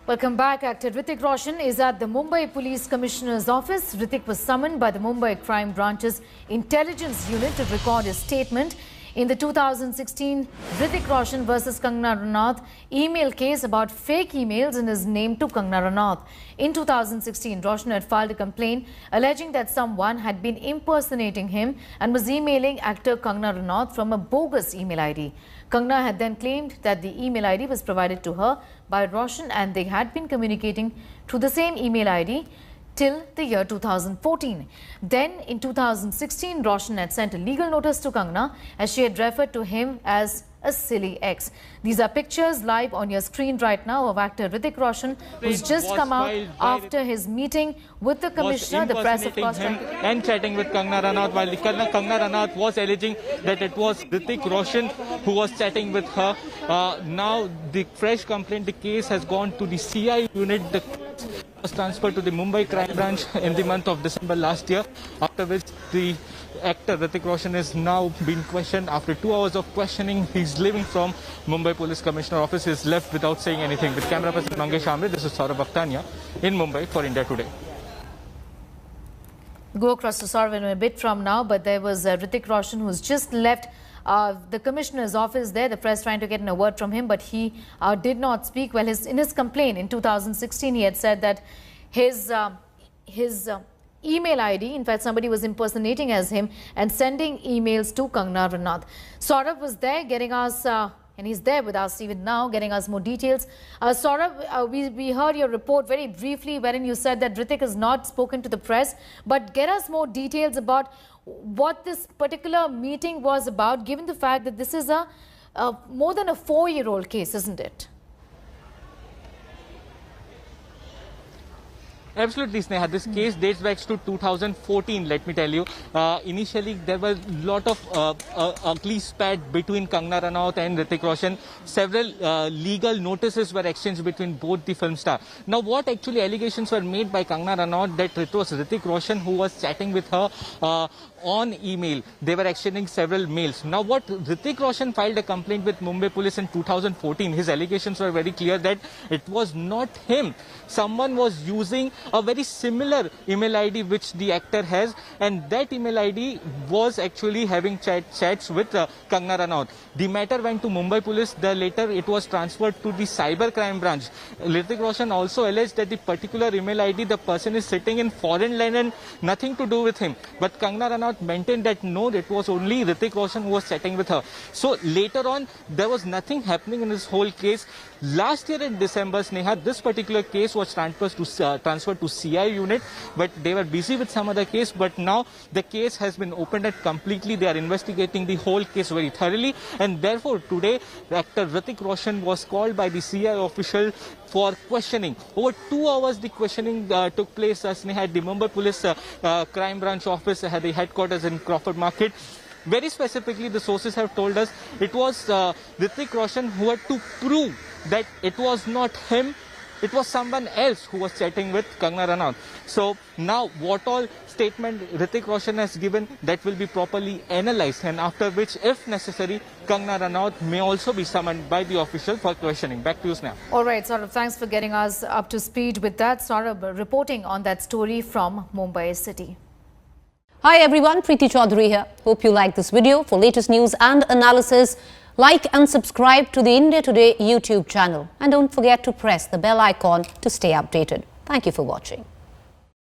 Welcome back. Actor Hrithik Roshan is at the Mumbai Police Commissioner's office. Hrithik was summoned by the Mumbai Crime Branch's Intelligence Unit to record his statement in the 2016 Hrithik Roshan versus Kangana Ranaut email case about fake emails in his name to Kangana Ranaut. In 2016, Roshan had filed a complaint alleging that someone had been impersonating him and was emailing actor Kangana Ranaut from a bogus email ID. Kangana had then claimed that the email ID was provided to her by Roshan and they had been communicating through the same email ID till the year 2014. Then in 2016, Roshan had sent a legal notice to Kangana as she had referred to him as a silly ex. These are pictures live on your screen right now of actor Hrithik Roshan, who's just come out after his meeting with the commissioner. The press, of course, and chatting with Kangana Ranaut, while Kangana Ranaut was alleging that it was Hrithik Roshan who was chatting with her. Now the fresh complaint, the case has gone to the CI unit. The case was transferred to the Mumbai Crime Branch in the month of December last year, after which the actor Hrithik Roshan is now being questioned. After 2 hours of questioning, he's leaving from Mumbai Police Commissioner office. He's left without saying anything. With camera person Mangesh Amre, this is Saurabh Akhtania in Mumbai for India Today. Go across to Saurabh in a bit from now, but there was Hrithik Roshan who's just left the commissioner's office there. The press trying to get in a word from him, but he did not speak. Well, in his complaint in 2016, he had said that his email ID, in fact, somebody was impersonating as him and sending emails to Kangana Ranaut. Saurabh was there getting us, and he's there with us even now, getting us more details. Saurabh, we heard your report very briefly wherein you said that Hrithik has not spoken to the press, but get us more details about what this particular meeting was about, given the fact that this is a more than a 4-year-old case, isn't it? Absolutely, Sneha. This case dates back to 2014, let me tell you. Initially, there was a lot of ugly spat between Kangana Ranaut and Hrithik Roshan. Several legal notices were exchanged between both the film stars. Now, what actually allegations were made by Kangana Ranaut that it was Hrithik Roshan who was chatting with her on email. They were exchanging several mails. Now, what Hrithik Roshan filed a complaint with Mumbai Police in 2014. His allegations were very clear that it was not him. Someone was using a very similar email ID which the actor has, and that email ID was actually having chats with Kangana Ranaut. The matter went to Mumbai Police. Later it was transferred to the Cyber Crime Branch. Hrithik Roshan also alleged that the particular email ID, the person is sitting in foreign land and nothing to do with him. But Kangana Ranaut maintained that no, it was only Hrithik Roshan who was chatting with her. So later on, there was nothing happening in this whole case. Last year in December, Sneha, this particular case was transferred to CI unit, but they were busy with some other case. But now the case has been opened up completely. They are investigating the whole case very thoroughly, and therefore today actor Hrithik Roshan was called by the CI official for questioning. Over 2 hours the questioning took place, Sneha, at the Mumbai Police Crime Branch office at the headquarters in Crawford Market. Very specifically, the sources have told us it was Hrithik Roshan who had to prove that it was not him, it was someone else who was chatting with Kangana Ranaut. So now what all statement Hrithik Roshan has given, that will be properly analyzed, and after which, if necessary, Kangana Ranaut may also be summoned by the official for questioning. Back to you, Sneha. All right, Saurabh, thanks for getting us up to speed with that. Saurabh reporting on that story from Mumbai City. Hi everyone, Preeti Chaudhary here. Hope you like this video. For latest news and analysis, like and subscribe to the India Today YouTube channel. And don't forget to press the bell icon to stay updated. Thank you for watching.